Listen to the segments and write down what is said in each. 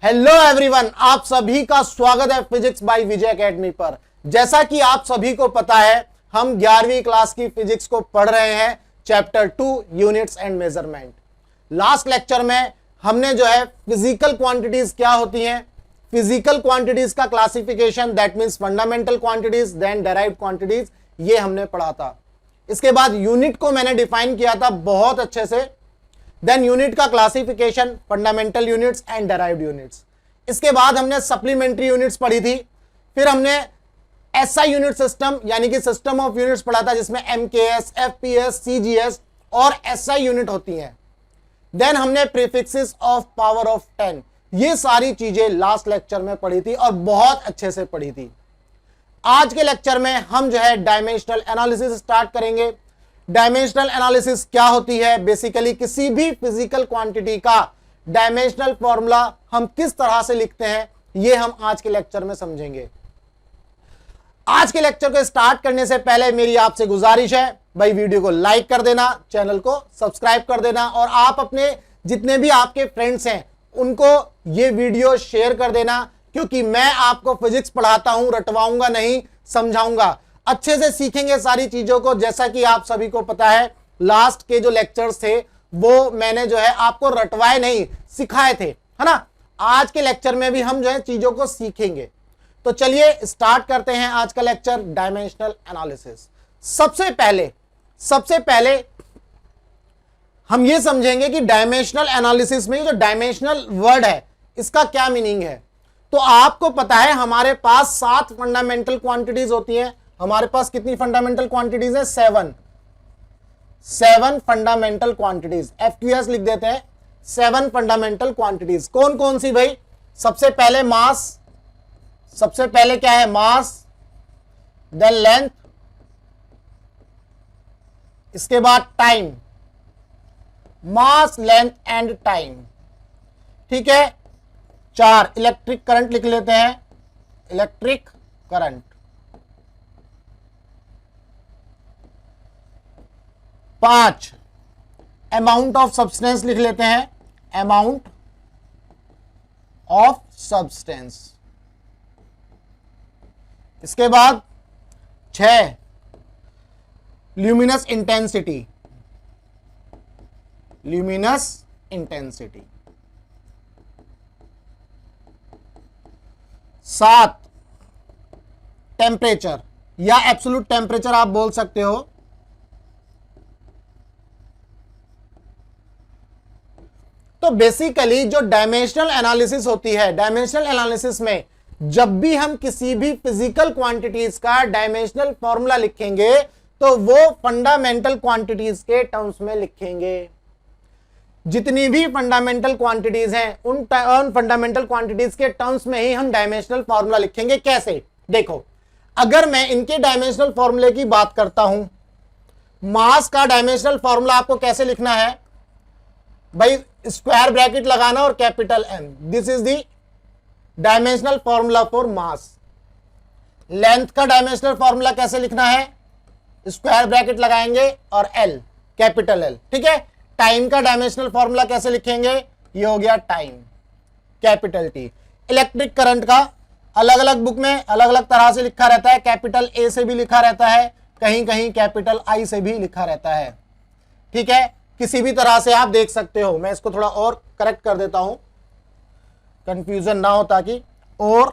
Hello everyone, आप सभी का स्वागत है फिजिक्स बाय विजय एकेडमी पर। जैसा कि आप सभी को पता है, हम 11वीं क्लास की फिजिक्स को पढ़ रहे हैं, chapter 2 units and measurement. Last lecture में हमने जो है फिजिकल क्वांटिटीज क्या होती हैं, फिजिकल क्वांटिटीज का classification, that means fundamental quantities then derived quantities, ये हमने पढ़ा था। इसके बाद यूनिट को मैंने डिफाइन किया था बहुत अच्छे से, देन यूनिट का classification, fundamental units and derived units. इसके बाद हमने सप्लीमेंट्री यूनिट्स पढ़ी थी, फिर हमने एसआई यूनिट सिस्टम यानी कि सिस्टम ऑफ यूनिट्स पढ़ा था, जिसमें एमकेएस, एफपीएस, सीजीएस और एसआई यूनिट होती हैं। देन हमने प्रीफिक्सेस ऑफ पावर ऑफ 10, ये सारी चीजें लास्ट लेक्चर में पढ़ी थी और बहुत अच्छे से पढ़ी थी। आज के लेक्चर में हम जो है डायमेंशनल एनालिसिस स्टार्ट करेंगे। डायमेंशनल एनालिसिस क्या होती है? बेसिकली किसी भी फिजिकल क्वांटिटी का डायमेंशनल फॉर्मूला हम किस तरह से लिखते हैं, ये हम आज के लेक्चर में समझेंगे। आज के लेक्चर को स्टार्ट करने से पहले मेरी आपसे गुजारिश है, भाई वीडियो को लाइक कर देना, चैनल को सब्सक्राइब कर देना और आप अपने जितने भी आपके फ्रेंड्स हैं उनको ये वीडियो शेयर कर देना, क्योंकि मैं आपको फिजिक्स पढ़ाता हूं, रटवाऊंगा नहीं, समझाऊंगा, अच्छे से सीखेंगे सारी चीजों को। जैसा कि आप सभी को पता है, लास्ट के जो लेक्चर्स थे वो मैंने जो है आपको रटवाए नहीं, सिखाए थे, है ना। आज के लेक्चर में भी हम जो है चीजों को सीखेंगे। तो चलिए स्टार्ट करते हैं आज का लेक्चर, डायमेंशनल एनालिसिस। सबसे पहले हम ये समझेंगे कि डायमेंशनल एनालिसिस में जो डायमेंशनल वर्ड है इसका क्या मीनिंग है। तो आपको पता है हमारे पास 7 फंडामेंटल क्वांटिटीज होती हैं। हमारे पास कितनी फंडामेंटल क्वांटिटीज है? 7 फंडामेंटल क्वांटिटीज, एफक्यूएस लिख देते हैं। 7 फंडामेंटल क्वांटिटीज कौन कौन सी भाई? सबसे पहले मास, सबसे पहले क्या है? मास, देन लेंथ, इसके बाद time, mass, length and time, ठीक है। 4 इलेक्ट्रिक करंट लिख लेते हैं, electric current. 5 amount of substance लिख लेते हैं, अमाउंट ऑफ सब्सटेंस। इसके बाद 6 luminous intensity, luminous intensity. 7 temperature या एब्सोल्यूट टेम्परेचर आप बोल सकते हो। तो बेसिकली जो डायमेंशनल एनालिसिस होती है, डायमेंशनल एनालिसिस में जब भी हम किसी भी फिजिकल क्वांटिटीज का डायमेंशनल फॉर्मूला लिखेंगे तो वो फंडामेंटल क्वांटिटीज के टर्म्स में लिखेंगे। जितनी भी फंडामेंटल क्वांटिटीज हैं उन फंडामेंटल क्वांटिटीज के टर्म्स में ही हम डायमेंशनल फॉर्मूला लिखेंगे। कैसे? देखो, अगर मैं इनके डायमेंशनल फॉर्मूले की बात करता हूं, मास का डायमेंशनल फॉर्मूला आपको कैसे लिखना है भाई? स्क्वायर ब्रैकेट लगाना और capital M, this is the dimensional formula for mass. Length का डायमेंशनल फॉर्मूला कैसे लिखना है? स्क्वायर ब्रैकेट लगाएंगे और एल, कैपिटल एल, ठीक है। टाइम का डायमेंशनल फॉर्मूला कैसे लिखेंगे? ये हो गया time, capital T. Electric current का अलग अलग बुक में अलग अलग तरह से लिखा रहता है, कैपिटल ए से भी लिखा रहता है, कहीं कहीं कैपिटल आई से भी लिखा रहता है, ठीक है। किसी भी तरह से आप देख सकते हो। मैं इसको थोड़ा और करेक्ट कर देता हूं, कंफ्यूजन ना हो ताकि। और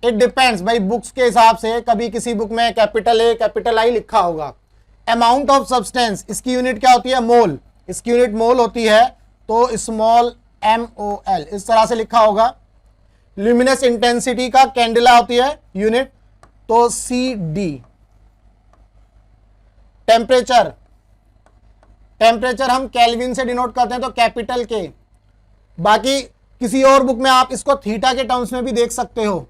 इट डिपेंड्स भाई, बुक्स के हिसाब से कभी किसी बुक में कैपिटल ए कैपिटल आई लिखा होगा। अमाउंट ऑफ सब्सटेंस, इसकी यूनिट क्या होती है? मोल, इसकी यूनिट मोल होती है, तो स्मॉल MOL इस तरह से लिखा होगा। ल्यूमिनस इंटेंसिटी का कैंडेला होती है यूनिट, तो CD। टेम्परेचर, टेम्परेचर हम केल्विन से डिनोट करते हैं, तो कैपिटल K। बाकी किसी और बुक में आप इसको थीटा के टर्म्स में भी देख सकते हो,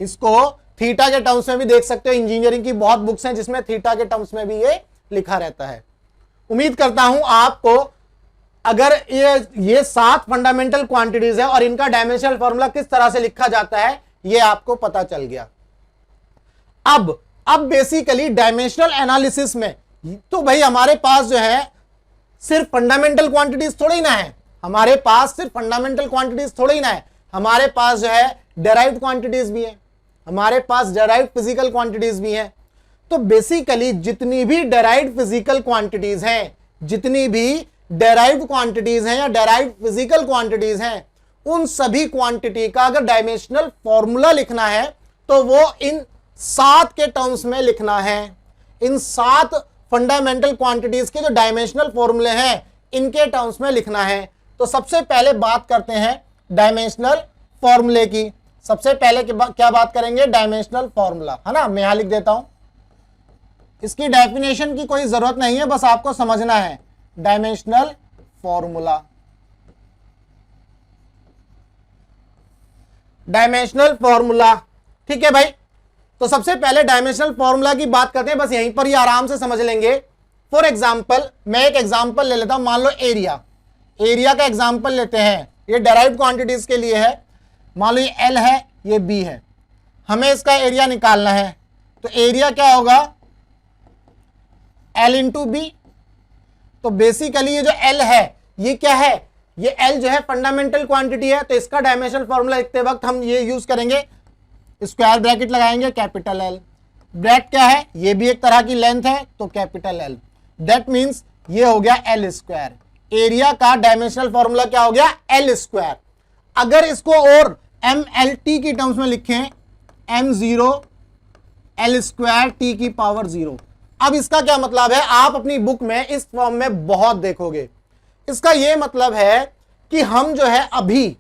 इसको थीटा के टर्म्स में भी देख सकते हो। इंजीनियरिंग की बहुत बुक्स हैं जिसमें थीटा के टर्म्स में भी ये लिखा रहता है। उम्मीद करता हूं आपको अगर ये 7 फंडामेंटल क्वांटिटीज है और इनका डायमेंशनल फॉर्मूला किस तरह से लिखा जाता है ये आपको पता चल गया। अब बेसिकली डायमेंशनल एनालिसिस में तो भाई हमारे पास जो है सिर्फ फंडामेंटल क्वांटिटीज थोड़ी ना है हमारे पास, सिर्फ फंडामेंटल क्वांटिटीज थोड़ी ना है हमारे पास, जो है डेराइव्ड क्वांटिटीज भी है, हमारे पास डेराइव्ड फिजिकल क्वांटिटीज भी है। तो बेसिकली जितनी भी डेराइव्ड फिजिकल क्वांटिटीज हैं, जितनी भी डेराइव्ड क्वांटिटीज हैं या डेराइव्ड फिजिकल क्वांटिटीज हैं, उन सभी क्वांटिटी का अगर डायमेंशनल फॉर्मूला लिखना है तो वो इन 7 के टर्म्स में लिखना है। इन 7 फंडामेंटल क्वांटिटीज के जो डायमेंशनल फॉर्मूले हैं इनके टर्म्स में लिखना है। तो सबसे पहले बात करते हैं डायमेंशनल फॉर्मूले की। सबसे पहले क्या बात करेंगे? डायमेंशनल फॉर्मूला, है ना। मैं यहां लिख देता हूं, इसकी डेफिनेशन की कोई जरूरत नहीं है, बस आपको समझना है। डायमेंशनल फॉर्मूला, डायमेंशनल फॉर्मूला, ठीक है भाई। तो सबसे पहले डायमेंशनल फॉर्मूला की बात करते हैं, बस यहीं पर ही आराम से समझ लेंगे। फॉर एग्जांपल, मैं एक एग्जांपल ले लेता हूं, मान लो एरिया, एरिया का एग्जांपल लेते हैं। ये डेराइव्ड क्वांटिटीज के लिए है। मान लो ये L है, ये B है, हमें इसका एरिया निकालना है। तो एरिया क्या होगा? L into B। तो बेसिकली ये जो L है ये क्या है? ये L जो है फंडामेंटल क्वांटिटी है, तो इसका डायमेंशनल फॉर्मूला लिखते वक्त हम ये यूज करेंगे, स्क्वायर ब्रैकेट लगाएंगे, कैपिटल L। ब्रैकेट क्या है? ये भी एक तरह की लेंथ है, तो कैपिटल L। दैट मीन्स ये हो गया L स्क्वायर। एरिया का डायमेंशनल फॉर्मूला क्या हो गया? L square. अगर इसको और MLT की टर्म्स में लिखें, M0 L स्क्वायर T की पावर 0। अब इसका क्या मतलब है? आप अपनी बुक में इस फॉर्म में बहुत देखोगे। इसका यह मतलब है कि हम जो है अभी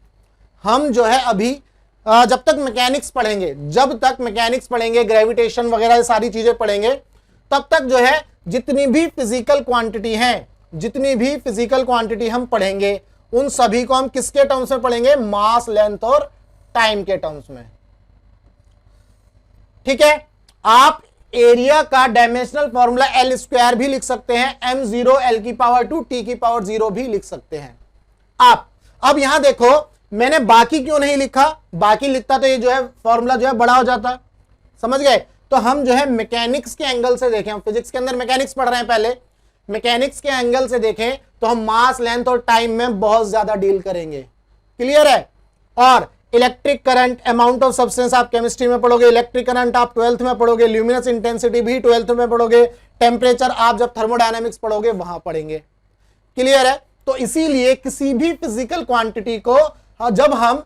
जब तक मैकेनिक्स पढ़ेंगे, ग्रेविटेशन वगैरह सारी चीजें पढ़ेंगे, तब तक जो है जितनी भी फिजिकल क्वांटिटी हम पढ़ेंगे उन सभी को हम किसके टर्म्स में पढ़ेंगे? मास, लेंथ और टाइम के टर्म्स में। ठीक है। आप एरिया का डायमेंशनल फॉर्मूला L स्क्वायर भी लिख सकते हैं, M0 L की पावर 2 T की पावर 0 भी लिख सकते हैं आप। अब यहां देखो, मैंने बाकी क्यों नहीं लिखा? बाकी लिखता तो ये जो है फॉर्मूला जो है बड़ा हो जाता। समझ गए? तो हम जो है मैकेनिक्स के एंगल से देखें, हम फिजिक्स के अंदर मैकेनिक्स पढ़ रहे हैं, पहले मैकेनिक्स के एंगल से देखें तो हम मास, लेंथ और टाइम में बहुत ज्यादा डील करेंगे। क्लियर है? और electric current, amount of substance आप केमिस्ट्री में पढ़ोगे, इलेक्ट्रिक करंट आप 12th में पढ़ोगे, ल्यूमिनस इंटेंसिटी भी 12th में पढ़ोगे, टेम्परेचर आप जब थर्मोडायनामिक्स पढ़ोगे वहां पढ़ेंगे। क्लियर है? तो इसीलिए किसी भी फिजिकल क्वांटिटी को जब हम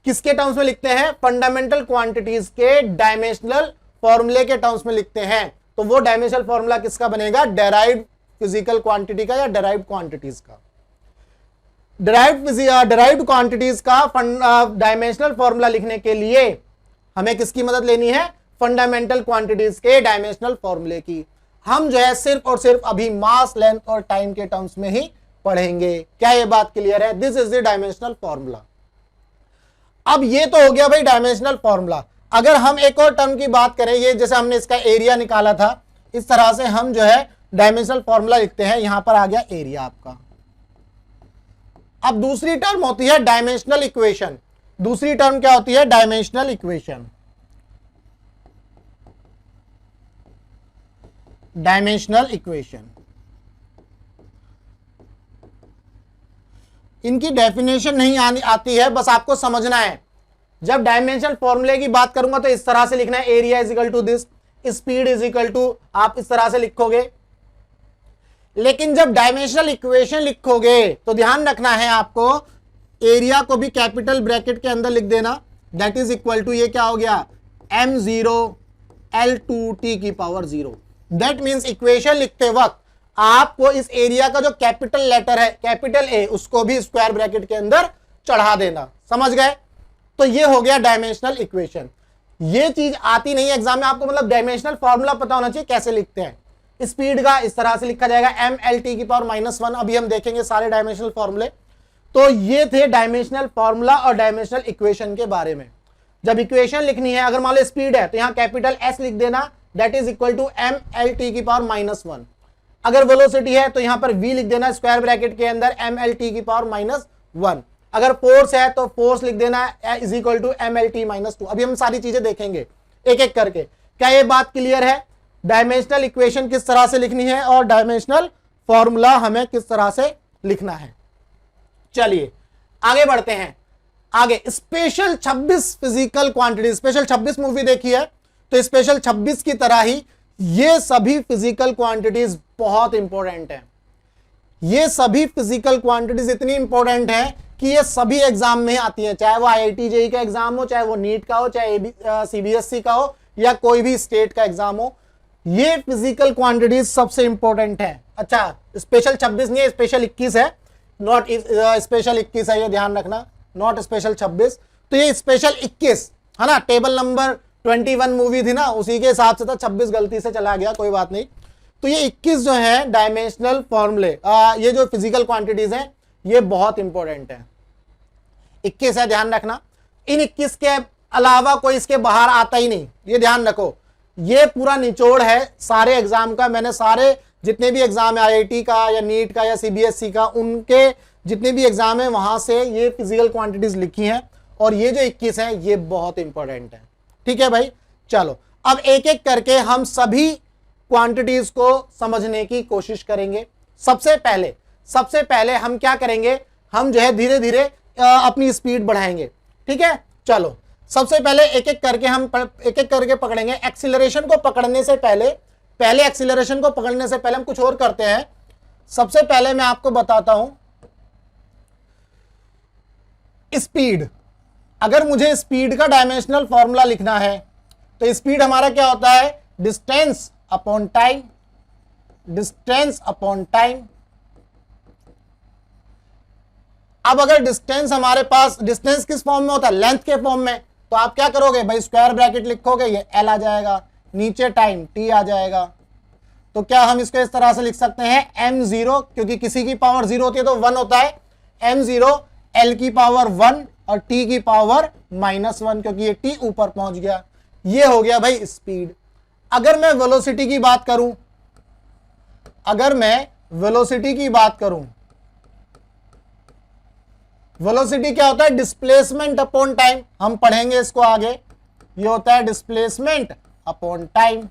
किसके टर्म्स में लिखते हैं? फंडामेंटल क्वांटिटीज के डायमेंशनल फॉर्मूले के टर्म्स में लिखते हैं। तो वो डायमेंशनल फॉर्मूला किसका बनेगा? डेराइव्ड फिजिकल क्वांटिटी का या डेराइव्ड क्वांटिटीज का। डेराइव्ड क्वांटिटीज का डायमेंशनल फॉर्मूला लिखने के लिए हमें किसकी मदद लेनी है? फंडामेंटल क्वांटिटीज के डायमेंशनल फॉर्मूले की। हम जो है सिर्फ और सिर्फ अभी मास, लेंथ और टाइम के टर्म्स में ही पढ़ेंगे। क्या ये बात क्लियर है? This is the dimensional formula. अब ये तो हो गया भाई डायमेंशनल फॉर्मूला। अगर हम एक और टर्म की बात करें, ये जैसे हमने इसका एरिया निकाला था, इस तरह से हम जो है डायमेंशनल फॉर्मूला लिखते हैं। यहां पर आ गया एरिया आपका। अब दूसरी टर्म होती है डायमेंशनल इक्वेशन। दूसरी टर्म क्या होती है? Dimensional equation. डायमेंशनल इक्वेशन, इनकी डेफिनेशन नहीं आती है, बस आपको समझना है। जब डायमेंशनल फॉर्मूले की बात करूंगा तो इस तरह से लिखना है, area is equal to this, speed is equal to, आप इस तरह से लिखोगे। लेकिन जब डायमेंशनल इक्वेशन लिखोगे तो ध्यान रखना है आपको, एरिया को भी कैपिटल ब्रैकेट के अंदर लिख देना, दैट इज इक्वल टू, ये क्या हो गया? M0 L2 T की पावर 0। दैट मीन्स इक्वेशन लिखते वक्त आपको इस एरिया का जो कैपिटल लेटर है, कैपिटल A, उसको भी स्क्वायर ब्रैकेट के अंदर चढ़ा देना। समझ गए? तो ये हो गया डायमेंशनल इक्वेशन। ये चीज आती नहीं है एग्जाम में आपको, मतलब डायमेंशनल फॉर्मूला पता होना चाहिए कैसे लिखते हैं। स्पीड का इस तरह से लिखा जाएगा, MLT की पावर -1। अभी हम देखेंगे सारे डायमेंशनल फॉर्मूले। तो ये थे डायमेंशनल फॉर्मूला और डायमेंशनल इक्वेशन के बारे में। जब इक्वेशन लिखनी है, अगर मान लो स्पीड है तो यहां कैपिटल S लिख देना, that is equal to MLT की पावर -1। अगर वेलोसिटी है तो यहां पर V लिख देना स्क्वायर ब्रैकेट के अंदर, MLT की पावर -1। अगर फोर्स है तो फोर्स लिख देना इज इक्वल टू MLT -2। अभी हम सारी चीजें देखेंगे एक एक करके। क्या ये बात क्लियर है? डायमेंशनल इक्वेशन किस तरह से लिखनी है और डायमेंशनल फॉर्मूला हमें किस तरह से लिखना है। चलिए आगे बढ़ते हैं। आगे special 26 physical quantity, special 26 movie देखी है, तो स्पेशल 26 की तरह ही ये सभी फिजिकल क्वांटिटीज बहुत इंपॉर्टेंट है। ये सभी फिजिकल क्वांटिटीज इतनी इंपॉर्टेंट है कि ये सभी एग्जाम में आती है, चाहे वो IIT JEE का एग्जाम हो, चाहे वो नीट का हो, चाहे CBSE का हो, या कोई भी स्टेट का एग्जाम हो। ये फिजिकल क्वांटिटीज सबसे इंपॉर्टेंट है। अच्छा, स्पेशल 26 नहीं है, स्पेशल 21 है, नॉट स्पेशल 21 है, ये ध्यान रखना, नॉट स्पेशल 26। तो ये स्पेशल 21 है ना, टेबल नंबर 21 मूवी थी ना, उसी के हिसाब से था, 26 गलती से चला गया, कोई बात नहीं। तो ये 21 जो है डायमेंशनल फॉर्मूले, ये जो फिजिकल क्वांटिटीज हैं ये बहुत इंपॉर्टेंट है। 21 है, ध्यान रखना। इन 21 के अलावा कोई इसके बाहर आता ही नहीं, ये ध्यान रखो। ये पूरा निचोड़ है सारे एग्जाम का। मैंने सारे जितने भी एग्जाम है IIT का या नीट का या CBSE का, उनके जितने भी एग्जाम है वहां से ये फिजिकल क्वांटिटीज लिखी हैं, और ये जो 21 है ये बहुत इंपॉर्टेंट है। ठीक है भाई, चलो अब एक एक करके हम सभी क्वांटिटीज को समझने की कोशिश करेंगे। सबसे पहले हम क्या करेंगे, हम जो है धीरे धीरे अपनी स्पीड बढ़ाएंगे। ठीक है, चलो सबसे पहले एक एक करके पकड़ेंगे। एक्सीलरेशन को पकड़ने से पहले एक्सीलरेशन को पकड़ने से पहले हम कुछ और करते हैं। सबसे पहले मैं आपको बताता हूं स्पीड। अगर मुझे स्पीड का डायमेंशनल फॉर्मूला लिखना है तो स्पीड हमारा क्या होता है, distance upon time, distance upon time. अब अगर डिस्टेंस हमारे पास, डिस्टेंस किस फॉर्म में होता है, लेंथ के फॉर्म में, तो आप क्या करोगे भाई, स्क्वायर ब्रैकेट लिखोगे, ये L आ जाएगा, नीचे टाइम T आ जाएगा। तो क्या हम इसको इस तरह से लिख सकते हैं m0, क्योंकि किसी की पावर 0 होती है तो 1 होता है, m0 L की पावर 1 और T की पावर -1, क्योंकि ये T ऊपर पहुंच गया। ये हो गया भाई स्पीड। अगर मैं वेलोसिटी की बात करूं, वेलोसिटी क्या होता है, डिस्प्लेसमेंट अपॉन टाइम। हम पढ़ेंगे इसको आगे, ये होता है डिस्प्लेसमेंट अपॉन टाइम।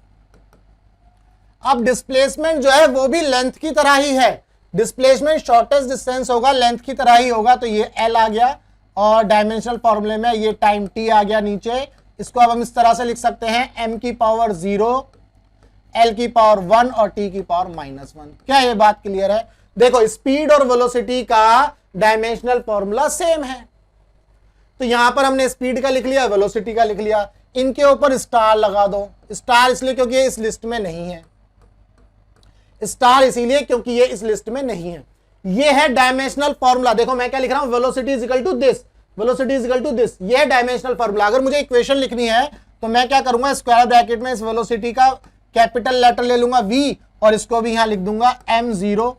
अब डिस्प्लेसमेंट जो है वो भी लेंथ की तरह ही है, डिस्प्लेसमेंट शॉर्टेस्ट डिस्टेंस होगा, लेंथ की तरह ही होगा। तो ये L आ गया, और डायमेंशनल फॉर्मूले में ये टाइम T आ गया नीचे। इसको अब हम इस तरह से लिख सकते हैं, m की पावर 0, L की पावर 1 और T की पावर -1। क्या ये बात क्लियर है? देखो, स्पीड और वेलोसिटी का डायमेंशनल फॉर्मूला सेम है, तो यहां पर हमने स्पीड का लिख लिया, वेलोसिटी का लिख लिया। इनके ऊपर स्टार लगा दो। स्टार इसलिए क्योंकि ये इस लिस्ट में नहीं है, स्टार इसीलिए क्योंकि ये इस लिस्ट में नहीं है। ये है डायमेंशनल फॉर्मूला। देखो मैं क्या लिख रहा हूं, velocity is equal to this, velocity is equal to this. ये है डायमेंशनल फॉर्मूला। अगर मुझे इक्वेशन लिखनी है तो मैं क्या करूंगा, स्क्वायर ब्रैकेट में इस वेलोसिटी का कैपिटल लेटर ले लूंगा V, और इसको भी यहां लिख दूंगा m0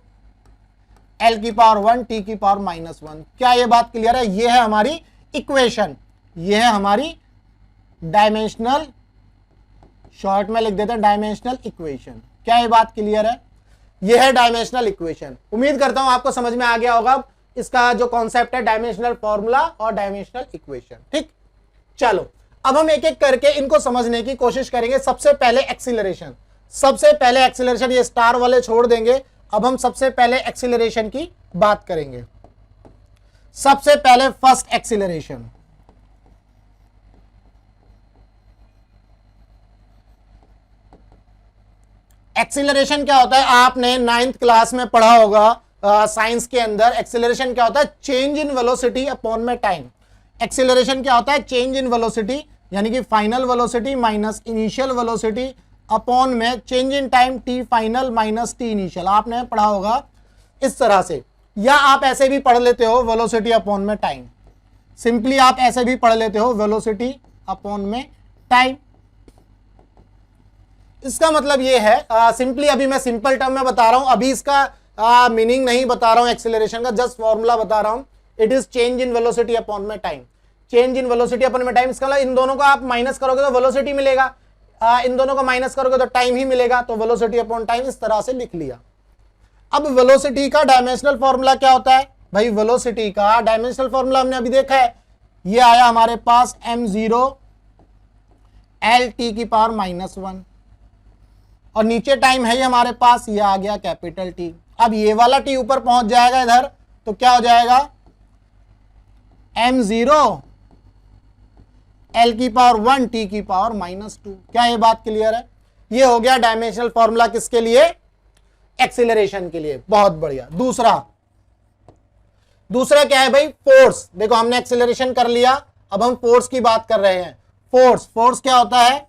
L की पावर 1 T की पावर -1। क्या ये बात क्लियर है? ये है हमारी इक्वेशन, ये है हमारी डायमेंशनल, शॉर्ट में लिख देते हैं डायमेंशनल इक्वेशन। क्या ये बात क्लियर है? ये है डायमेंशनल इक्वेशन। उम्मीद करता हूं आपको समझ में आ गया होगा इसका जो कॉन्सेप्ट है, डायमेंशनल फॉर्मूला और डायमेंशनल इक्वेशन। ठीक, चलो अब हम एक एक करके इनको समझने की कोशिश करेंगे। सबसे पहले एक्सीलरेशन, ये स्टार वाले छोड़ देंगे। अब हम सबसे पहले एक्सीलरेशन की बात करेंगे। सबसे पहले फर्स्ट एक्सीलरेशन, एक्सीलरेशन क्या होता है, आपने 9th क्लास में पढ़ा होगा साइंस के अंदर। एक्सीलरेशन क्या होता है, चेंज इन वेलोसिटी अपॉन में टाइम। एक्सीलरेशन क्या होता है, चेंज इन वेलोसिटी, यानी कि final velocity minus initial velocity upon में change in time T final minus T initial. आपने पढ़ा होगा इस तरह से, या आप ऐसे भी पढ़ लेते हो वेलोसिटी अपॉन में टाइम। सिंपली आप ऐसे भी पढ़ लेते हो वेलोसिटी अपॉन में टाइम। इसका मतलब ये है, सिंपली अभी मैं सिंपल टर्म में बता रहा हूं, अभी इसका मीनिंग नहीं बता रहा हूं एक्सीलरेशन का, जस्ट फॉर्मूला बता रहा हूं। It is change in velocity upon में time, change in velocity upon में टाइम। इसका मतलब इन दोनों को आप माइनस करोगे तो वेलोसिटी मिलेगा, इन दोनों को माइनस करोगे तो टाइम ही मिलेगा, तो वेलोसिटी अपॉन टाइम इस तरह से लिख लिया। अब वेलोसिटी का डायमेंशनल फॉर्मूला क्या होता है भाई, वेलोसिटी का डायमेंशनल फॉर्मूला हमने अभी देखा है, ये आया हमारे पास m0 L T की पावर -1, और नीचे टाइम है ये हमारे पास, ये आ गया कैपिटल T। अब ये वाला टी ऊपर पहुंच जाएगा इधर, तो क्या हो जाएगा m0 l की पावर 1 t की पावर -2। क्या ये बात क्लियर है? ये हो गया डायमेंशनल फॉर्मूला किसके लिए? एक्सीलरेशन के लिए। बहुत बढ़िया। दूसरा क्या है भाई? फोर्स। देखो हमने एक्सीलरेशन कर लिया, अब हम फोर्स की बात कर रहे हैं। फोर्स क्या होता है?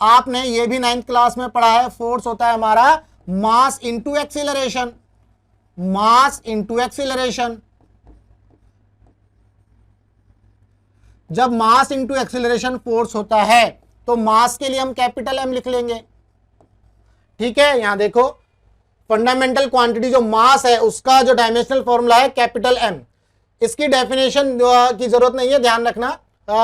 आपने ये भी 9th क्लास में पढ़ा है। फोर्स होता है हमारा mass into acceleration. Mass into acceleration. जब मास इंटू एक्सीलरेशन फोर्स होता है तो मास के लिए हम कैपिटल एम लिख लेंगे। ठीक है, यहां देखो फंडामेंटल क्वांटिटी जो मास है उसका जो डायमेंशनल फॉर्मूला है कैपिटल एम। इसकी डेफिनेशन की जरूरत नहीं है, ध्यान रखना।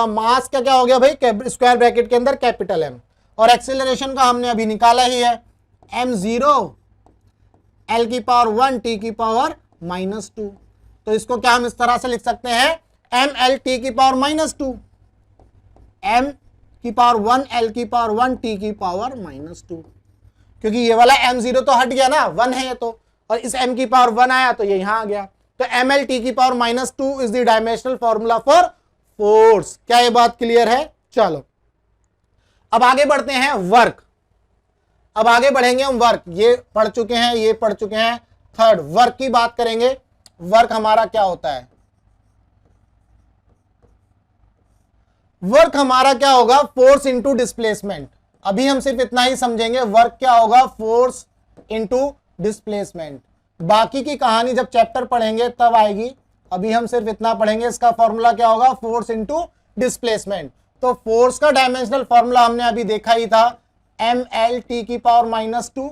मास का क्या हो गया भाई? स्क्वायर ब्रैकेट के अंदर कैपिटल एम। और एक्सीलरेशन का हमने अभी निकाला ही है, m0 l की पावर 1 t की पावर -2। तो इसको क्या हम इस तरह से लिख सकते हैं? ml t की पावर -2, m की पावर 1 l की पावर 1 t की पावर -2। क्योंकि ये वाला m0 तो हट गया ना, 1 है ये तो, और इस m की पावर 1 आया तो ये यहां आ गया। तो ml t की power -2 is the dimensional formula for force. क्या ये बात क्लियर है? चलो अब आगे बढ़ते हैं वर्क। अब आगे बढ़ेंगे हम वर्क। ये पढ़ चुके हैं, ये पढ़ चुके हैं। थर्ड वर्क की बात करेंगे। वर्क हमारा क्या होता है? वर्क हमारा क्या होगा? Force into displacement. अभी हम सिर्फ इतना ही समझेंगे, वर्क क्या होगा? Force into displacement. बाकी की कहानी जब चैप्टर पढ़ेंगे तब आएगी। अभी हम सिर्फ इतना पढ़ेंगे, इसका फॉर्मूला क्या होगा? Force into displacement. तो फोर्स का डायमेंशनल फॉर्मूला हमने अभी देखा ही था, ml t की पावर -2,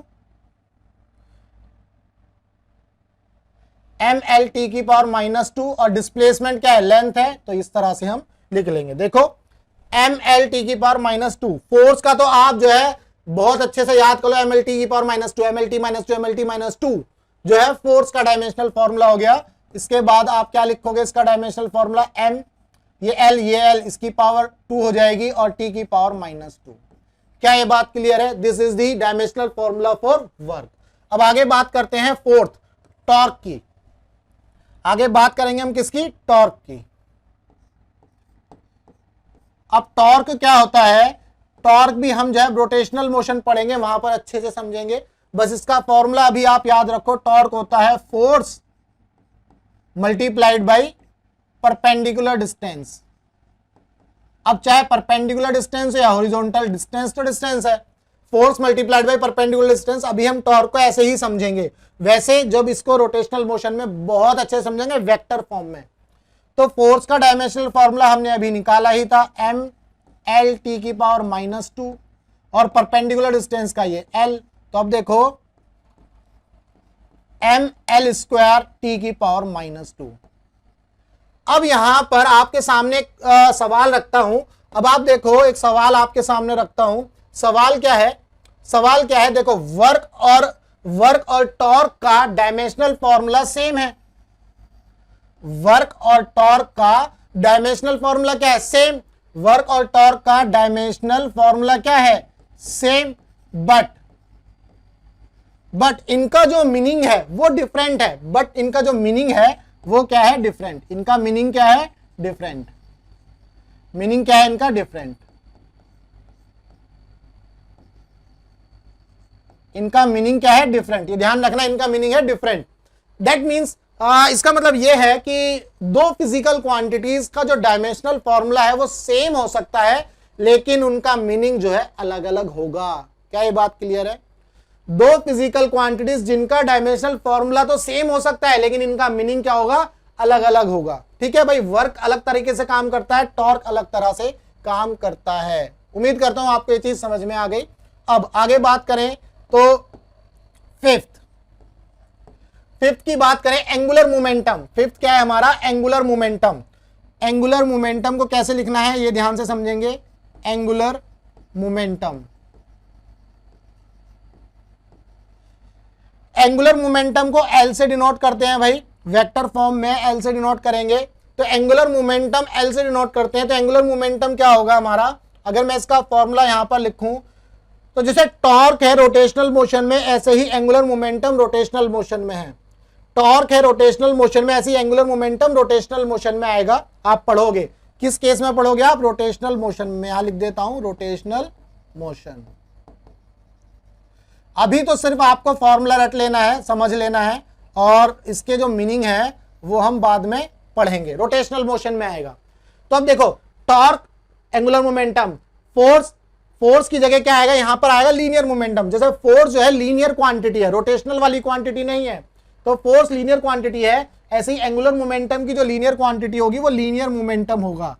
ml t की पावर -2, और डिस्प्लेसमेंट क्या है? लेंथ है, तो इस तरह से हम लिख लेंगे। देखो ml t की पावर -2। फोर्स का तो आप जो है बहुत अच्छे से याद करो, ml t की power -2, ml t -2, ml t -2 जो है फोर्स का डायमेंशनल फॉर्मूला हो गया। इसके बाद आप क्या लिखोगे? इसका डायमेंशनल फॉर्मूला m, ये l इसकी पावर 2 हो जाएगी, और t की पावर -2। क्या ये बात क्लियर है? This is the dimensional formula for work. अब आगे बात करते हैं फोर्थ, टॉर्क की। आगे बात करेंगे हम किसकी? टॉर्क की। अब टॉर्क क्या होता है? टॉर्क भी हम जो है रोटेशनल मोशन पढ़ेंगे, वहां पर अच्छे से समझेंगे। बस इसका फॉर्मूला अभी आप याद रखो। टॉर्क होता है force multiplied by perpendicular distance. अब चाहे परपेंडिकुलर डिस्टेंस या हॉरिजॉन्टल डिस्टेंस, तो डिस्टेंस है। Force multiplied by perpendicular distance. अभी हम टॉर्क को ऐसे ही समझेंगे, वैसे जब इसको रोटेशनल मोशन में बहुत अच्छे से समझेंगे वेक्टर फॉर्म में। तो फोर्स का डायमेंशनल फॉर्मूला हमने अभी निकाला ही था, ml t की पावर -2, और परपेंडिकुलर डिस्टेंस का ये l। तो अब देखो ml² t की पावर -2। अब यहां पर आपके सामने एक सवाल रखता हूं। अब आप देखो, एक सवाल आपके सामने रखता हूं। सवाल क्या है? सवाल क्या है? देखो वर्क और टॉर्क का डायमेंशनल फॉर्मूला सेम है। वर्क और टॉर्क का डायमेंशनल फॉर्मूला क्या है? सेम। वर्क और टॉर्क का डायमेंशनल फॉर्मूला क्या है? सेम। बट इनका जो मीनिंग है वो डिफरेंट है। बट इनका जो मीनिंग है वो क्या है? डिफरेंट। इनका मीनिंग क्या है? डिफरेंट। मीनिंग क्या है इनका? डिफरेंट। इनका मीनिंग क्या है? डिफरेंट। ये ध्यान रखना, इनका मीनिंग है डिफरेंट। दैट मीन्स इसका मतलब ये है कि दो फिजिकल क्वांटिटीज का जो डायमेंशनल फॉर्मूला है वो सेम हो सकता है, लेकिन उनका मीनिंग जो है अलग अलग होगा। क्या ये बात क्लियर है? दो फिजिकल क्वांटिटीज जिनका डायमेंशनल फॉर्मूला तो सेम हो सकता है, लेकिन इनका मीनिंग क्या होगा? अलग अलग होगा। ठीक है भाई, वर्क अलग तरीके से काम करता है, टॉर्क अलग तरह से काम करता है। उम्मीद करता हूं आपको ये चीज समझ में आ गई। अब आगे बात करें तो फिफ्थ की बात करें, एंगुलर मोमेंटम। फिफ्थ क्या है हमारा? Angular momentum. एंगुलर मोमेंटम को कैसे लिखना है ये ध्यान से समझेंगे। एंगुलर मोमेंटम, एंगुलर मोमेंटम को L से डिनोट करते हैं भाई, वेक्टर फॉर्म में L से डिनोट करेंगे। तो एंगुलर मोमेंटम L से डिनोट करते हैं, तो एंगुलर मोमेंटम क्या होगा हमारा? अगर मैं इसका फॉर्मूला यहां पर लिखूं, तो जैसे टॉर्क है रोटेशनल मोशन में, ऐसे ही एंगुलर मोमेंटम रोटेशनल मोशन में है। टॉर्क है रोटेशनल मोशन में, ऐसे ही एंगुलर मोमेंटम रोटेशनल मोशन में आएगा। आप पढ़ोगे किस केस में पढ़ोगे आप? रोटेशनल मोशन में। यहां लिख देता हूं रोटेशनल मोशन। अभी तो सिर्फ आपको फॉर्मूला रट लेना है, समझ लेना है, और इसके जो मीनिंग है वो हम बाद में पढ़ेंगे। रोटेशनल मोशन में आएगा। तो अब देखो, torque, angular momentum, force, force की जगह क्या आएगा? यहां पर आएगा लीनियर मोमेंटम। जैसे फोर्स जो है लीनियर क्वांटिटी है, रोटेशनल वाली क्वांटिटी नहीं है, तो फोर्स लीनियर क्वांटिटी है। ऐसे ही एंगुलर मोमेंटम की जो लीनियर क्वांटिटी होगी वो लीनियर मोमेंटम होगा।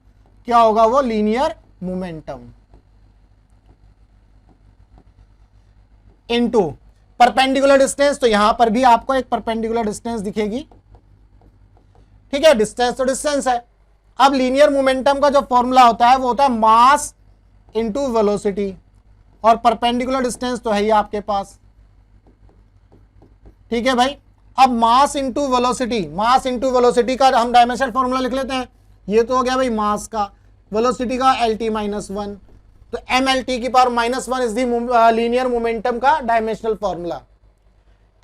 क्या होगा वो? Linear momentum. Into perpendicular distance, तो यहां पर भी आपको एक परपेंडिकुलर डिस्टेंस दिखेगी। ठीक है, डिस्टेंस तो डिस्टेंस है। अब लीनियर मोमेंटम का जो फॉर्मूला होता है वो होता है मास इनटू वेलोसिटी, और परपेंडिकुलर डिस्टेंस तो है ही आपके पास। ठीक है भाई। अब mass into velocity, mass into velocity का हम डायमेंशनल फॉर्मूला लिख लेते हैं। ये तो हो गया भाई मास का, वेलोसिटी का LT माइनस 1, तो MLT की power minus 1 is the linear momentum का डायमेंशनल फॉर्मूला।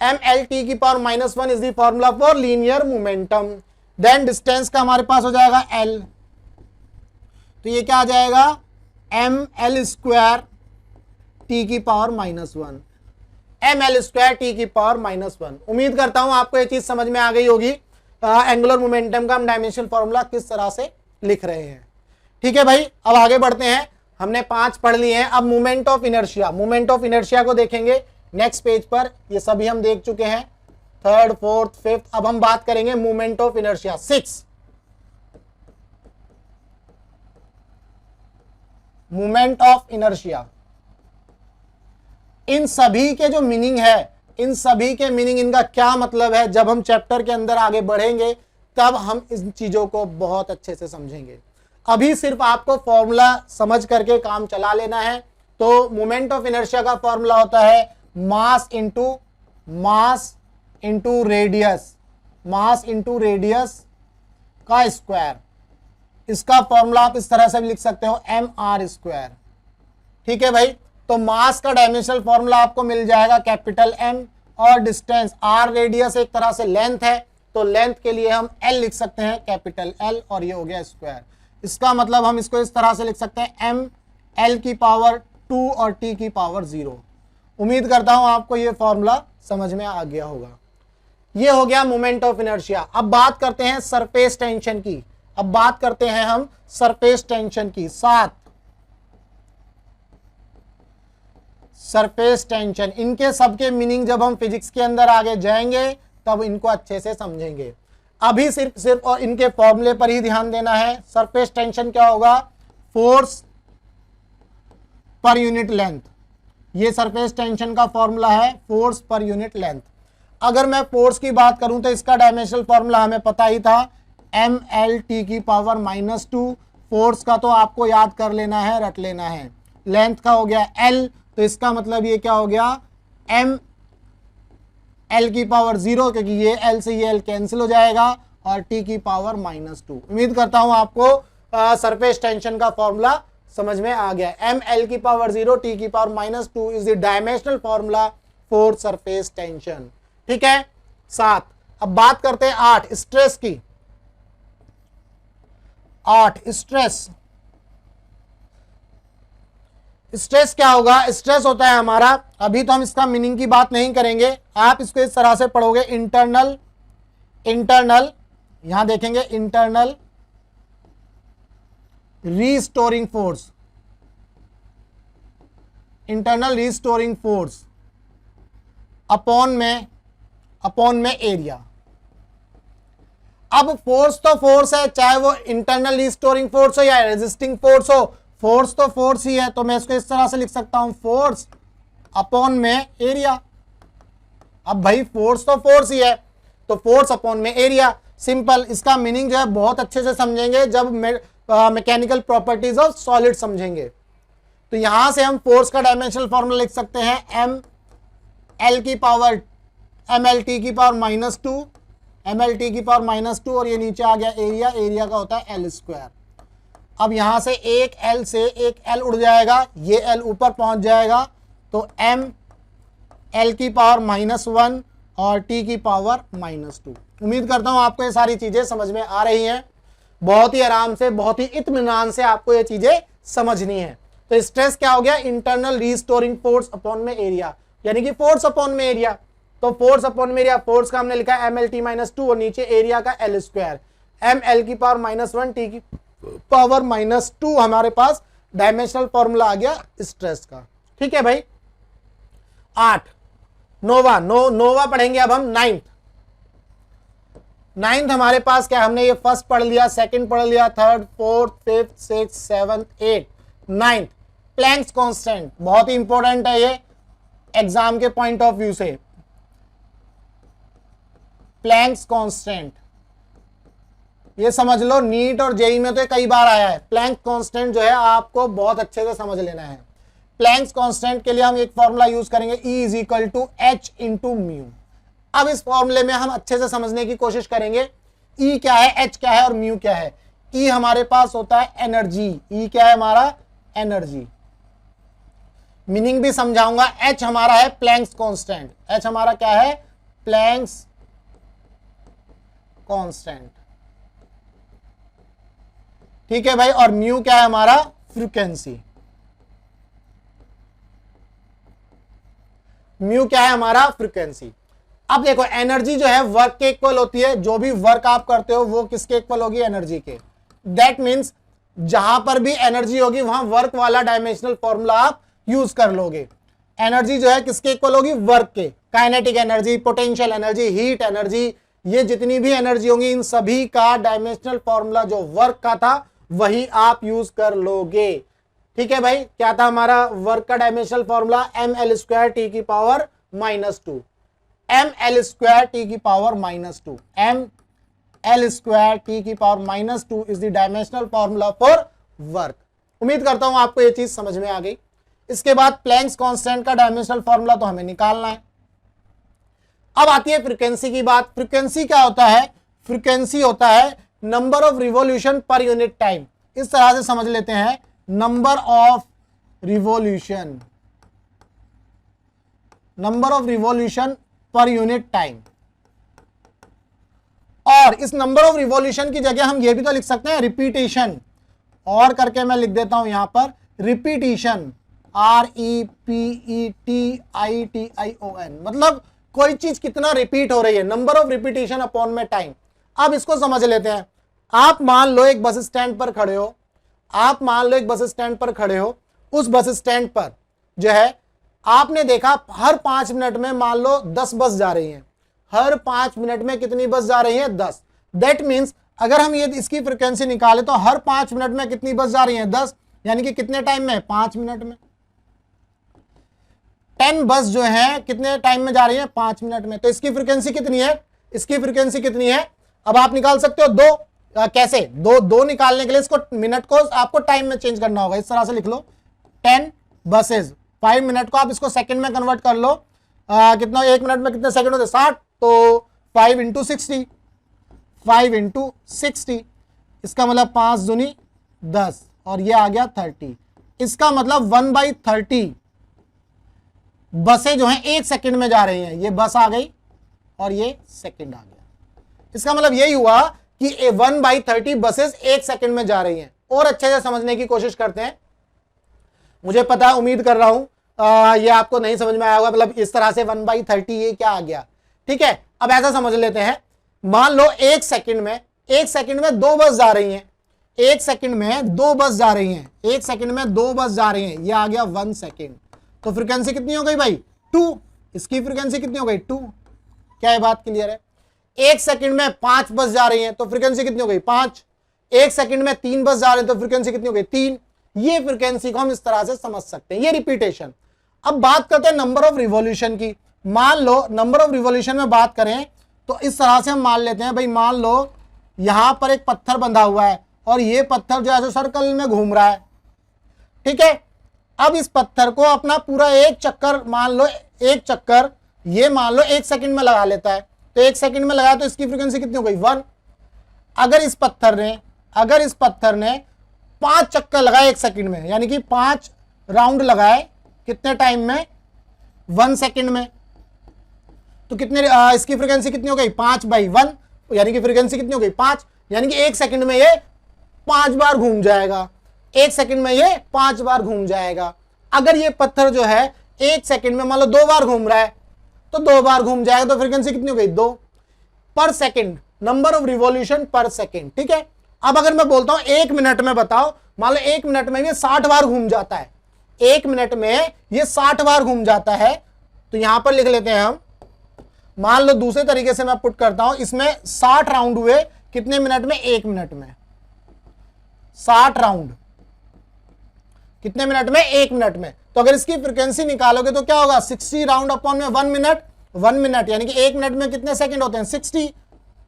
MLT की power minus 1 is the formula for linear momentum. Then distance का हमारे पास हो जाएगा L, तो ये क्या आ जाएगा? ML स्क्वायर T की power minus 1, ML square T की पावर माइनस 1। उम्मीद करता हूं आपको ये चीज समझ में आ गई होगी, एंगुलर मोमेंटम का हम डायमेंशनल फॉर्मूला किस तरह से लिख रहे हैं। ठीक है भाई, अब आगे बढ़ते हैं। हमने 5 पढ़ लिए हैं। अब moment of inertia, moment of inertia को देखेंगे नेक्स्ट पेज पर। ये सभी हम देख चुके हैं, 3rd, 4th, 5th। अब हम बात करेंगे moment of inertia 6। Moment of inertia, इन सभी के जो मीनिंग है, इन सभी के मीनिंग, इनका क्या मतलब है, जब हम चैप्टर के अंदर आगे बढ़ेंगे तब हम इन चीजों को बहुत अच्छे से समझेंगे। अभी सिर्फ आपको फॉर्मूला समझ करके काम चला लेना है। तो मोमेंट ऑफ इनर्शिया का फॉर्मूला होता है mass into radius, mass into radius का स्क्वायर। इसका फॉर्मूला आप इस तरह से भी लिख सकते हो, mr स्क्वायर। ठीक है भाई, तो मास का डायमेंशनल फॉर्मूला आपको मिल जाएगा कैपिटल M, और डिस्टेंस r, रेडियस एक तरह से लेंथ है, तो लेंथ के लिए हम L लिख सकते हैं कैपिटल L, और ये हो गया स्क्वायर। इसका मतलब हम इसको इस तरह से लिख सकते हैं M L की पावर 2 और T की पावर 0। उम्मीद करता हूं आपको ये फॉर्मूला समझ में आ गया होगा। ये हो गया मोमेंट ऑफ इनर्शिया। अब बात करते हैं सरफेस टेंशन की। अब बात करते हैं हम सरफेस टेंशन की। 7 सरफेस टेंशन, इनके सबके मीनिंग जब हम फिजिक्स के अंदर आगे जाएंगे तब इनको अच्छे से समझेंगे। अभी सिर्फ और इनके फॉर्मूले पर ही ध्यान देना है। सरफेस टेंशन क्या होगा? Force per unit length. ये सरफेस टेंशन का फॉर्मूला है, फोर्स पर यूनिट लेंथ। अगर मैं फोर्स की बात करूं तो इसका डायमेंशनल फॉर्मूला हमें पता ही था, MLT की पावर माइनस 2। फोर्स का तो आपको याद कर लेना है, रट लेना है। लेंथ का हो गया L, तो इसका मतलब ये क्या हो गया? ML की पावर 0, क्योंकि ये L से ये L कैंसिल हो जाएगा, और T की पावर माइनस 2। उम्मीद करता हूं आपको सरफेस टेंशन का फॉर्मूला समझ में आ गया। ML की पावर 0, T की power minus 2 is the dimensional formula for surface tension. ठीक है, 7। अब बात करते हैं 8 स्ट्रेस की। 8 स्ट्रेस। स्ट्रेस क्या होगा? स्ट्रेस होता है हमारा, अभी तो हम इसका मीनिंग की बात नहीं करेंगे, आप इसको इस तरह से पढ़ोगे, इंटरनल यहां देखेंगे internal restoring force, internal restoring force upon में एरिया। अब फोर्स तो फोर्स है, चाहे वो इंटरनल रीस्टोरिंग फोर्स हो या रेजिस्टिंग फोर्स हो, फोर्स तो फोर्स ही है। तो मैं इसको इस तरह से लिख सकता हूं, फोर्स अपॉन में एरिया। अब भाई फोर्स तो फोर्स ही है, तो फोर्स अपॉन में एरिया, सिंपल। इसका मीनिंग जो है बहुत अच्छे से समझेंगे जब मैकेनिकल प्रॉपर्टीज ऑफ सॉलिड समझेंगे। तो यहां से हम फोर्स का डायमेंशनल फॉर्मूला लिख सकते हैं, ML की पावर MLT की पावर माइनस 2, MLT की पावर माइनस 2, और ये नीचे आ गया एरिया, एरिया का होता है L स्क्वायर। अब यहां से एक L से एक L उड़ जाएगा, ये L ऊपर पहुंच जाएगा, तो m l की पावर -1 और t की पावर -2। उम्मीद करता हूं आपको ये सारी चीजें समझ में आ रही हैं। बहुत ही आराम से, बहुत ही इत्मीनान से आपको ये चीजें समझनी है। तो स्ट्रेस क्या हो गया, इंटरनल रीस्टोरिंग फोर्स अपॉन में एरिया, यानी कि फोर्स अपॉन में एरिया। तो फोर्स अपॉन में एरिया, फोर्स का हमने लिखा है mlt -2 और नीचे एरिया का l स्क्वायर, ml की पावर -1 t की पावर -2 हमारे पास डायमेंशनल फॉर्मूला आ गया स्ट्रेस का। ठीक है भाई। 8 नोवा पढ़ेंगे अब हम। नाइन्थ हमारे पास क्या, हमने ये फर्स्ट पढ़ लिया, सेकंड पढ़ लिया, third, fourth, fifth, six, seventh, eight, ninth. Planck's constant बहुत ही इंपॉर्टेंट है ये एग्जाम के पॉइंट ऑफ व्यू से। प्लैंक्स कांस्टेंट ये समझ लो, नीट और जेई में तो कई बार आया है। प्लैंक कांस्टेंट जो है आपको बहुत अच्छे से समझ लेना है। प्लैंक्स कांस्टेंट के लिए हम एक फॉर्मूला यूज करेंगे, E = H × म्यू। अब इस फॉर्मूले में हम अच्छे से समझने की कोशिश करेंगे E क्या है, H क्या है और म्यू क्या है। E हमारे पास होता है एनर्जी, E क्या है हमारा, एनर्जी। मीनिंग भी समझाऊंगा। H हमारा है प्लैंक्स कांस्टेंट, H हमारा क्या है, प्लैंक्स कांस्टेंट। ठीक है भाई। और म्यू क्या है हमारा, फ्रीक्वेंसी। म्यू क्या है हमारा, फ्रीक्वेंसी। अब देखो एनर्जी जो है वर्क के इक्वल होती है, जो भी वर्क आप करते हो वो किसके इक्वल होगी, एनर्जी के। दैट मीन्स जहां पर भी एनर्जी होगी वहां वर्क वाला डायमेंशनल फॉर्मूला आप यूज कर लोगे। एनर्जी जो है किसके इक्वल होगी, वर्क के। Kinetic energy, potential energy, heat energy, ये जितनी भी एनर्जी होंगी इन सभी का डायमेंशनल फॉर्मूला जो वर्क का था वही आप यूज कर लोगे। ठीक है भाई। क्या था हमारा वर्क का डायमेंशनल फॉर्मूला, ml² t की पावर -2, ml² t की पावर -2, ml² t की power -2 is the dimensional formula for work. उम्मीद करता हूं आपको ये चीज समझ में आ गई। इसके बाद प्लैंक्स कांस्टेंट का डायमेंशनल फॉर्मूला तो हमें निकालना है। अब आती है फ्रीक्वेंसी की बात। फ्रीक्वेंसी क्या होता है, फ्रीक्वेंसी होता है number of revolution per unit time. इस तरह से समझ लेते हैं, number of revolution, number of revolution per unit time. और इस नंबर ऑफ रिवॉल्यूशन की जगह हम ये भी तो लिख सकते हैं रिपीटेशन, और करके मैं लिख देता हूं यहां पर रिपीटिशन, REPETITION, मतलब कोई चीज कितना रिपीट हो रही है, नंबर ऑफ रिपीटेशन अपॉन में टाइम। अब इसको समझ लेते हैं। आप मान लो एक बस स्टैंड पर खड़े हो, आप मान लो एक बस स्टैंड पर खड़े हो, उस बस स्टैंड पर जो है आपने देखा हर 5 मिनट में मान लो 10 बस जा रही हैं। हर 5 मिनट में कितनी बस जा रही हैं, 10। दैट मीन्स अगर हम ये इसकी फ्रीक्वेंसी निकाले तो हर 5 मिनट में कितनी बस जा रही हैं, 10, यानी कि कितने टाइम में, 5 मिनट में। 10 बस जो है कितने टाइम में जा रही है, 5 मिनट में। तो इसकी फ्रीक्वेंसी कितनी है, इसकी फ्रीक्वेंसी कितनी है, अब आप निकाल सकते हो 2। कैसे, दो निकालने के लिए इसको मिनट को आपको टाइम में चेंज करना होगा। इस तरह से लिख लो 10 बसेज, 5 मिनट को आप इसको सेकंड में कन्वर्ट कर लो। कितना, 1 मिनट में कितने सेकंड होते, 60, तो 5 × 60, 5 × 60, इसका मतलब 5 दूनी 10 और ये आ गया 30। इसका मतलब 1/30 बसें जो हैं 1 सेकंड में जा रही हैं। ये बस आ गई और ये सेकंड आ गया। इसका मतलब यही हुआ कि 1/30 बसेस 1 सेकंड में जा रही हैं। और अच्छे से समझने की कोशिश करते हैं। मुझे पता है, उम्मीद कर रहा हूं ये आपको नहीं समझ में आया होगा, मतलब इस तरह से 1/30 ये क्या आ गया। ठीक है, अब ऐसा समझ लेते हैं, मान लो 1 सेकंड में 2 बस जा रही हैं, 1 सेकंड में 2 बस जा रही हैं, 1 सेकंड में 2 बस जा रही हैं, ये आ गया 1 सेकंड। तो फ्रीक्वेंसी कितनी हो गई भाई, 2। इसकी फ्रीक्वेंसी कितनी हो गई, 2। क्या ये बात क्लियर है। 1 सेकंड में 5 बस जा रही हैं तो फ्रीक्वेंसी कितनी हो गई, 5। 1 सेकंड में 3 बस जा रहे हैं तो फ्रीक्वेंसी कितनी हो गई, 3। ये फ्रीक्वेंसी को हम इस तरह से समझ सकते हैं, ये रिपीटेशन। अब बात करते हैं नंबर ऑफ रिवॉल्यूशन की। मान लो नंबर ऑफ रिवॉल्यूशन में बात करें तो इस तरह से हम मान लेते हैं भाई, मान लो यहां पर एक पत्थर बंधा हुआ है और ये पत्थर जो है सर्कल में घूम रहा है। ठीक है, अब इस पत्थर को अपना पूरा एक चक्कर, मान लो एक चक्कर ये मान लो 1 सेकंड में लगा लेता है, तो 1 सेकंड में लगाया तो इसकी फ्रीक्वेंसी कितनी हो गई, 1। अगर इस पत्थर ने 5 चक्कर लगाए 1 सेकंड में, यानी कि 5 राउंड लगाए कितने टाइम में, 1 सेकंड में। तो कितने इसकी फ्रीक्वेंसी कितनी हो गई 5/1, यानी कि फ्रीक्वेंसी कितनी हो गई 5, यानी कि 1 सेकंड में ये 5 बार घूम जाएगा। 1 सेकंड में ये 5 बार घूम जाएगा। अगर ये पत्थर जो है 1 सेकंड में मान लो 2 बार घूम रहा है तो 2 बार घूम जाएगा, तो फ्रीक्वेंसी कितनी हो गई 2 पर सेकंड, नंबर ऑफ रिवॉल्यूशन पर सेकंड। ठीक है, अब अगर मैं बोलता हूं 1 मिनट में बताओ, मान लो 1 मिनट में ये 60 बार घूम जाता है, 1 मिनट में ये 60 बार घूम जाता है, तो यहां पर लिख लेते हैं हम, मान लो दूसरे तरीके से मैं पुट करता हूं, इसमें 60 राउंड हुए कितने मिनट में, 1 मिनट में। 60 राउंड कितने मिनट में, 1 मिनट में। तो अगर इसकी फ्रीक्वेंसी निकालोगे तो क्या होगा 60 राउंड अपॉन में 1 मिनट, 1 मिनट यानी कि 1 मिनट में कितने सेकंड होते हैं 60,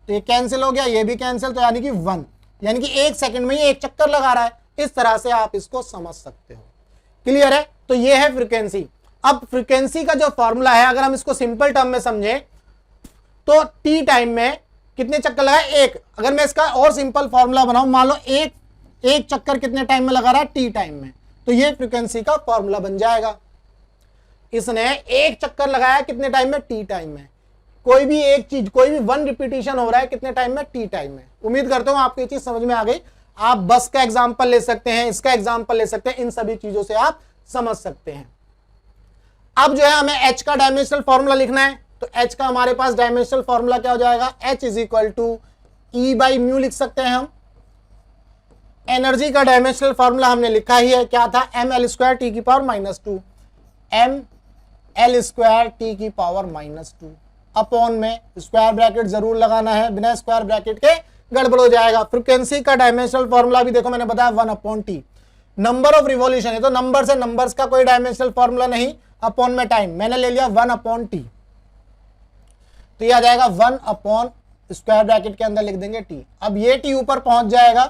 तो ये कैंसिल हो गया, ये भी कैंसिल, तो यानी कि 1, यानी कि 1 सेकंड में ये 1 चक्कर लगा रहा है। इस तरह से आप इसको समझ सकते हो। क्लियर है, तो ये है फ्रीक्वेंसी। अब फ्रीक्वेंसी का जो फॉर्मूला है, अगर हम इसको सिंपल टर्म में समझें तो टी टाइम में कितने चक्कर लगाए 1। अगर मैं इसका और सिंपल फॉर्मूला बनाऊं, मान लो एक चक्कर कितने टाइम में लगा रहा है, टी टाइम में, तो ये फ्रीक्वेंसी का फॉर्मूला बन जाएगा। इसने 1 चक्कर लगाया कितने टाइम में, टी टाइम में। कोई भी एक चीज, कोई भी 1 रिपीटिशन हो रहा है कितने टाइम में, टी टाइम में। उम्मीद करता हूं आपको ये चीज समझ में आ गई। आप बस का एग्जांपल ले सकते हैं, इसका एग्जांपल ले सकते हैं, इन सभी चीजों से आप समझ सकते हैं। अब जो है हमें एच का डायमेंशनल फॉर्मूला लिखना है, तो एच का हमारे पास डायमेंशनल फॉर्मूला क्या हो जाएगा, h is equal to E by mu लिख सकते हैं हम। एनर्जी का डायमेंशनल फॉर्मूला हमने लिखा ही है, क्या था, एम एल स्क्वायर टी की power -2, M L square T की पावर -2 अपॉन में स्क्वायर ब्रैकेट जरूर लगाना है, बिना स्क्वायर ब्रैकेट के गड़बड़ हो जाएगा। फ्रीक्वेंसी का डायमेंशनल फॉर्मूला भी देखो मैंने बताया 1/t। नंबर ऑफ रिवॉल्यूशन है तो नंबर से नंबर्स का कोई डायमेंशनल फॉर्मूला नहीं, अपॉन में टाइम, मैंने ले लिया 1/t, तो ये आ जाएगा 1 स्क्वायर ब्रैकेट के अंदर लिख देंगे t। अब ये t ऊपर पहुंच जाएगा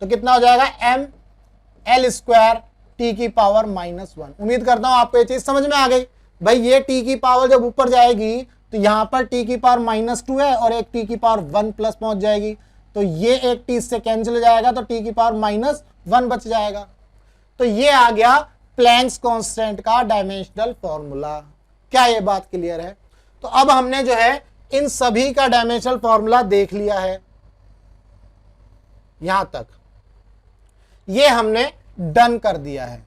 तो कितना हो जाएगा, एम एल स्क्वायर टी की पावर -1। उम्मीद करता हूं आपको ये चीज समझ में आ गई। भाई ये t की पावर जब ऊपर जाएगी तो यहां पर t की पावर -2 है और एक t की पावर 1 प्लस पहुंच जाएगी, तो ये एक t इससे कैंसिल हो जाएगा, तो t की पावर -1 बच जाएगा। तो ये आ गया प्लैंक्स कांस्टेंट का डायमेंशनल फॉर्मूला। क्या ये बात क्लियर है? तो अब हमने जो है इन सभी का डायमेंशनल फॉर्मूला देख लिया है, यहां तक ये हमने डन कर दिया है।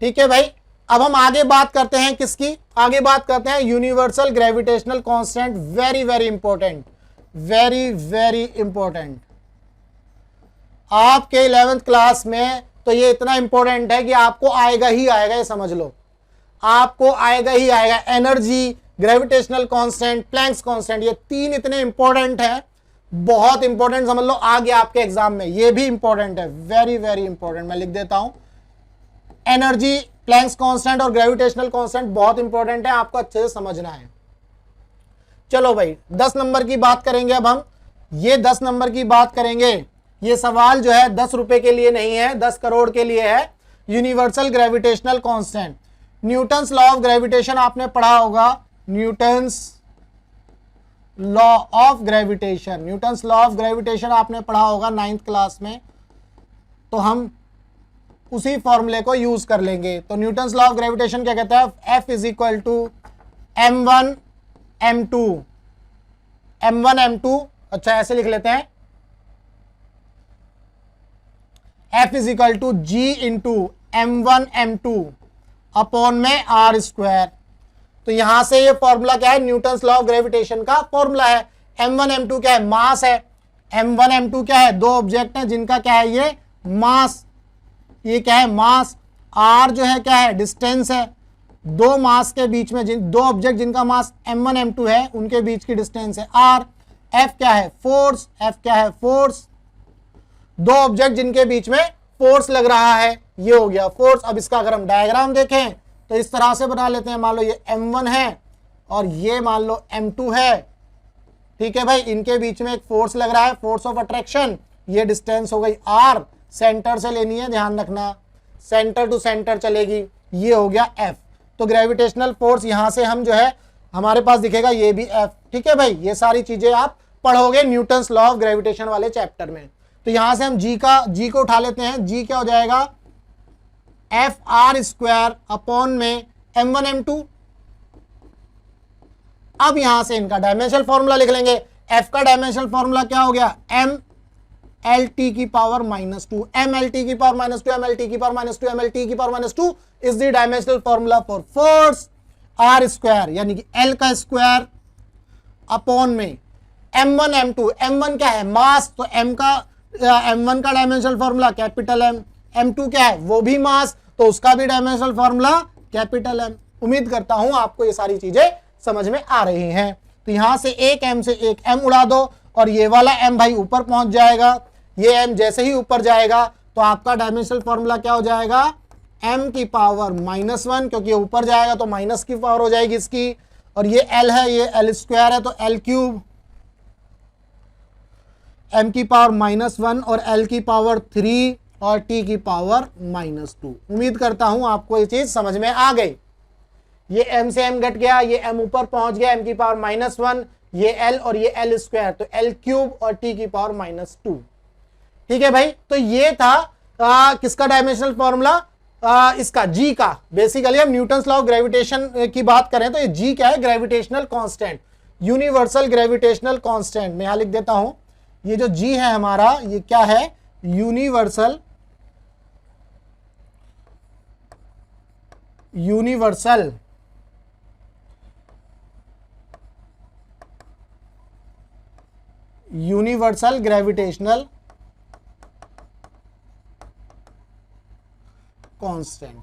ठीक है भाई, अब हम आगे बात करते हैं किसकी, आगे बात करते हैं universal gravitational constant. Very very important, very very important. आपके 11th क्लास में तो ये इतना इंपॉर्टेंट है कि आपको आएगा ही आएगा, ये समझ लो, आपको आएगा ही आएगा। एनर्जी, ग्रेविटेशनल कांस्टेंट, प्लैंक्स कांस्टेंट, ये 3 इतने इंपॉर्टेंट हैं, बहुत इंपॉर्टेंट, समझ लो आ गया आपके एग्जाम में। ये भी इंपॉर्टेंट है, वेरी वेरी इंपॉर्टेंट, मैं लिख देता हूं। एनर्जी, प्लैंक्स कांस्टेंट और ग्रेविटेशनल कांस्टेंट बहुत इंपॉर्टेंट है, आपको अच्छे से समझना है। चलो भाई 10 नंबर की बात करेंगे अब हम, ये 10 नंबर की बात करेंगे। ये सवाल जो है 10 रुपए के लिए नहीं है, 10 करोड़ के लिए है। Universal gravitational constant, Newton's law of gravitation आपने पढ़ा होगा, Newton's law of gravitation, Newton's law of gravitation आपने पढ़ा होगा 9th क्लास में, तो हम उसी फॉर्मूले को यूज कर लेंगे। तो न्यूटन्स लॉ ऑफ ग्रेविटेशन क्या कहता है, F is equal to m1 m2, m1 m2, अच्छा ऐसे लिख लेते हैं, F is equal to G into m1 m2 upon में r स्क्वायर। तो यहां से ये फॉर्मूला क्या है, न्यूटन्स लॉ ऑफ ग्रेविटेशन का फॉर्मूला है। m1 m2 क्या है, मास है। m1 m2 क्या है, दो ऑब्जेक्ट हैं जिनका क्या है, ये मास, ये क्या है, मास। r जो है क्या है, डिस्टेंस है। दो मास के बीच में दो ऑब्जेक्ट जिनका मास m1 m2 है उनके बीच की डिस्टेंस है r। f क्या है, फोर्स, f क्या है, फोर्स। दो ऑब्जेक्ट जिनके बीच में फोर्स लग रहा है, ये हो गया फोर्स। अब इसका अगर हम डायग्राम देखें तो इस तरह से बना लेते हैं, मान लो ये m1 है और ये मान लो m2 है। ठीक है भाई, इनके बीच में एक फोर्स लग रहा है, फोर्स ऑफ अट्रैक्शन, ये डिस्टेंस हो गई r, सेंटर से लेनी है, ध्यान रखना, सेंटर टू सेंटर चलेगी, ये हो गया f। तो ग्रेविटेशनल फोर्स यहां से हम जो है हमारे पास दिखेगा, ये भी f। ठीक है भाई, ये सारी चीजें आप पढ़ोगे न्यूटन्स लॉ ऑफ ग्रेविटेशन वाले चैप्टर में। तो यहां से हम g को उठा लेते हैं, g क्या हो जाएगा, एफ आर स्क्वायर अपॉन में m1 m2। अब यहां से इनका डायमेंशनल फॉर्मूला लिख लेंगे। f का डायमेंशनल फॉर्मूला क्या हो गया, m एल टी की पावर -2, एम एल टी की पावर -2, एम एल टी की पावर -2, एम एल टी की power -2 is the dimensional formula for force. R square यानी कि एल का स्क्वायर अपॉन में m1 m2, m1 क्या है मास, तो m1 का dimensional formula capital M, m2 क्या है वो भी मास, तो उसका भी डायमेंशनल फॉर्मूला कैपिटल M। उम्मीद करता हूं आपको ये सारी चीजें समझ में आ रही हैं। तो यहां से एक m से एक m उड़ा दो और ये वाला m भाई ऊपर पहुंच जाएगा। ये m जैसे ही ऊपर जाएगा तो आपका डायमेंशनल फॉर्मूला क्या हो जाएगा, m की पावर -1, क्योंकि ये ऊपर जाएगा तो माइनस की पावर हो जाएगी इसकी, और ये l है, ये l स्क्वायर है तो l क्यूब, m की पावर -1 और l की पावर 3 और t की पावर -2। उम्मीद करता हूं आपको ये चीज समझ में आ गई। ये m से m घट गया, ये m ऊपर पहुंच गया, m की पावर -1, ये l और ये l स्क्वायर, तो l क्यूब और t की पावर -2। ठीक है भाई, तो ये था किसका डायमेंशनल फॉर्मूला, इसका g का। बेसिकली हम न्यूटन्स लॉ ऑफ ग्रेविटेशन की बात करें तो ये g क्या है, gravitational constant, universal gravitational constant. मैं यहां लिख देता हूं, ये जो g है हमारा, ये क्या है, universal gravitational constant.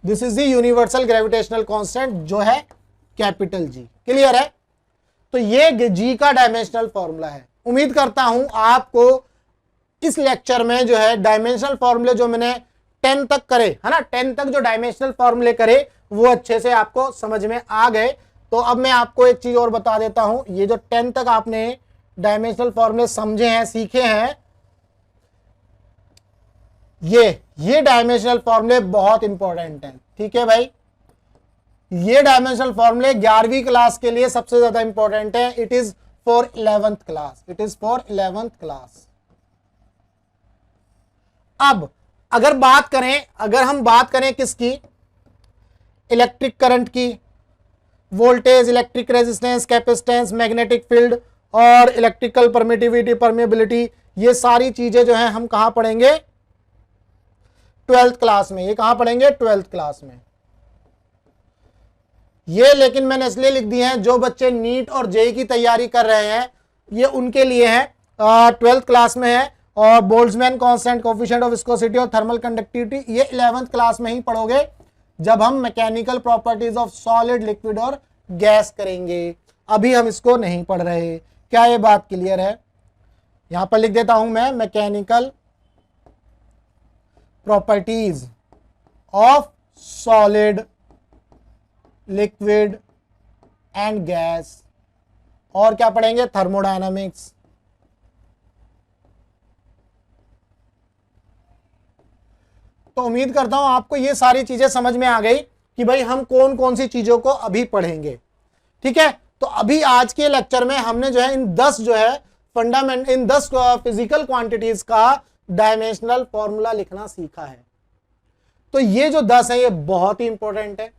This is the universal gravitational constant जो है कैपिटल जी। क्लियर है, तो ये जी का डायमेंशनल फॉर्मूला है। उम्मीद करता हूं आपको इस लेक्चर में जो है डायमेंशनल फॉर्मूले जो मैंने 10 तक करे है ना, 10 तक जो डायमेंशनल फॉर्मूले करे वो अच्छे से आपको समझ में आ गए। तो अब मैं आपको एक चीज और बता देता हूं, ये जो 10 तक आपने डायमेंशनल फॉर्मूले समझे हैं, सीखे हैं, ये डायमेंशनल फॉर्मूले बहुत इंपॉर्टेंट हैं। ठीक है भाई, ये डायमेंशनल फॉर्मूले 11वीं क्लास के लिए सबसे ज्यादा इंपॉर्टेंट है। It is for 11th class, it is for 11th class. अब अगर हम बात करें किसकी, इलेक्ट्रिक करंट की, voltage, electric resistance, capacitance, magnetic field और इलेक्ट्रिकल परमिटिविटी, परमेबिलिटी, ये सारी चीजें जो हैं हम कहां पढ़ेंगे, 12th क्लास में। ये कहां पढ़ेंगे, 12th क्लास में। ये लेकिन मैंने इसलिए लिख दी है, जो बच्चे नीट और जेईई की तैयारी कर रहे हैं ये उनके लिए है, 12th क्लास में है। और Boltzmann constant, coefficient of viscosity और थर्मल कंडक्टिविटी ये 11th क्लास में ही पढ़ोगे, जब हम mechanical properties of solid, liquid और गैस करेंगे। अभी हम इसको नहीं पढ़ रहे। क्या ये बात क्लियर है? यहां पर लिख देता हूं मैं, mechanical properties of solid, liquid and gas, और क्या पढ़ेंगे, थर्मोडायनामिक्स। तो उम्मीद करता हूं आपको ये सारी चीजें समझ में आ गई कि भाई हम कौन कौन सी चीजों को अभी पढ़ेंगे। ठीक है, तो अभी आज के लेक्चर में हमने जो है इन 10 जो है इन 10 फिजिकल क्वांटिटीज का डायमेंशनल फॉर्मूला लिखना सीखा है। तो ये जो 10 है ये बहुत ही इंपॉर्टेंट है।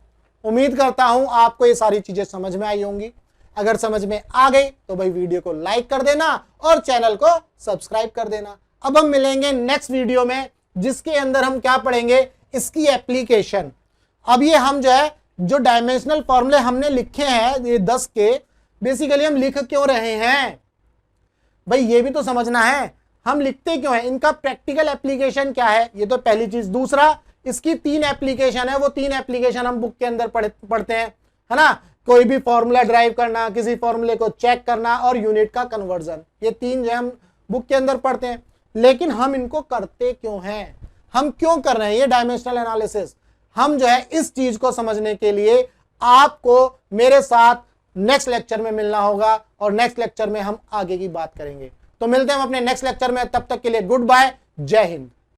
उम्मीद करता हूं आपको ये सारी चीजें समझ में आई होंगी। अगर समझ में आ गई तो भाई वीडियो को लाइक कर देना और चैनल को सब्सक्राइब कर देना। अब हम मिलेंगे नेक्स्ट वीडियो में, जिसके अंदर हम क्या पढ़ेंगे, इसकी एप्लीकेशन। अब ये हम जो है जो डायमेंशनल फॉर्मूले हमने लिखे हैं ये 10 के, बेसिकली हम लिख क्यों रहे हैं भाई, ये भी तो समझना है। हम लिखते क्यों हैं, इनका प्रैक्टिकल एप्लीकेशन क्या है, ये तो पहली चीज। दूसरा, इसकी 3 एप्लीकेशन है, वो 3 एप्लीकेशन हम बुक के अंदर पढ़ते हैं, है ना। कोई भी फॉर्मूला ड्राइव करना, किसी फॉर्मूले को चेक करना और यूनिट का कन्वर्जन, ये 3 जो हम बुक के अंदर पढ़ते हैं। लेकिन हम इनको करते क्यों हैं, हम क्यों कर रहे हैं ये डायमेंशनल एनालिसिस, हम जो है इस चीज को समझने के लिए आपको मेरे साथ नेक्स्ट लेक्चर में मिलना होगा और नेक्स्ट लेक्चर में हम आगे की बात करेंगे। तो मिलते हैं हम अपने नेक्स्ट लेक्चर में, तब तक के लिए गुड बाय, जय हिंद।